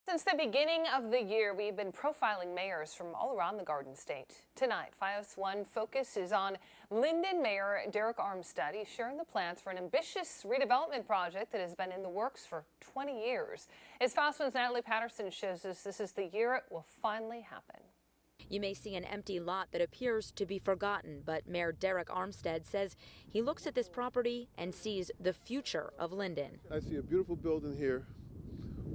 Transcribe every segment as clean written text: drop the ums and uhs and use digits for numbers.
Since the beginning of the year, we've been profiling mayors from all around the Garden State. Tonight, Fios One focus is on Linden Mayor Derek Armstead. He's sharing the plans for an ambitious redevelopment project that has been in the works for 20 years. As Fios One's Natalie Patterson shows us, this is the year it will finally happen. You may see an empty lot that appears to be forgotten, but Mayor Derek Armstead says he looks at this property and sees the future of Linden. I see a beautiful building here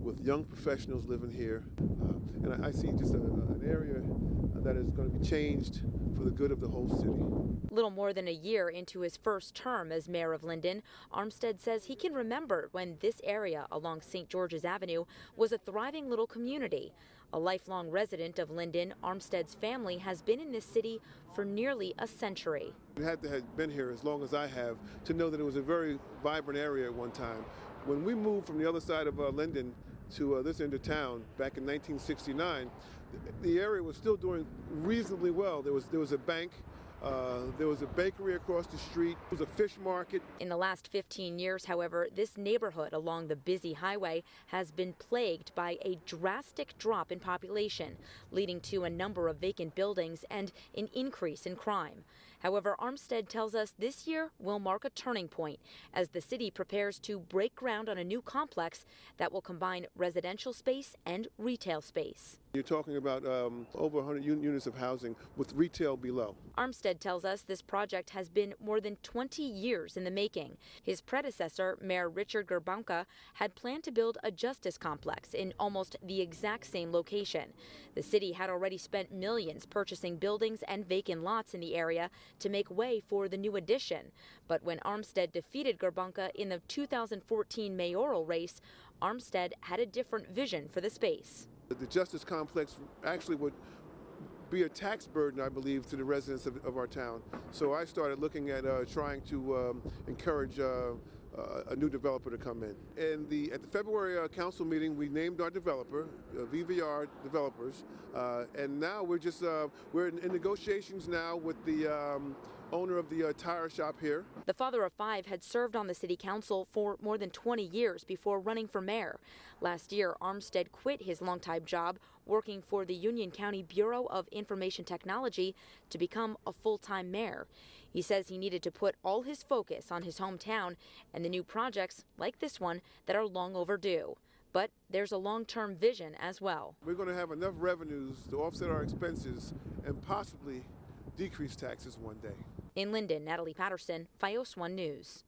with young professionals living here, and I see just an area that is going to be changed for the good of the whole city. Little more than a year into his first term as mayor of Linden, Armstead says he can remember when this area along St. George's Avenue was a thriving little community. A lifelong resident of Linden, Armstead's family has been in this city for nearly a century. You had to have been here as long as I have to know that it was a very vibrant area at one time. When we moved from the other side of Linden to this end of town back in 1969, the area was still doing reasonably well. There was a bank, there was a bakery across the street, there was a fish market. In the last 15 years, however, this neighborhood along the busy highway has been plagued by a drastic drop in population, leading to a number of vacant buildings and an increase in crime. However, Armstead tells us this year will mark a turning point as the city prepares to break ground on a new complex that will combine residential space and retail space. You're talking about over 100 units of housing with retail below. Armstead tells us this project has been more than 20 years in the making. His predecessor, Mayor Richard Gerbanka, had planned to build a justice complex in almost the exact same location. The city had already spent millions purchasing buildings and vacant lots in the area to make way for the new addition. But when Armstead defeated Gerbanka in the 2014 mayoral race, Armstead had a different vision for the space. The Justice Complex actually would be a tax burden, I believe, to the residents of our town. So I started looking at trying to encourage a new developer to come in. And at the February council meeting, we named our developer, VVR Developers, and now we're in negotiations now with the owner of the tire shop here. The father of five had served on the city council for more than 20 years before running for mayor. Last year, Armstead quit his longtime job working for the Union County Bureau of Information Technology to become a full-time mayor. He says he needed to put all his focus on his hometown and the new projects like this one that are long overdue. But there's a long-term vision as well. We're going to have enough revenues to offset our expenses and possibly decrease taxes one day. In Linden, Natalie Patterson, Fios One News.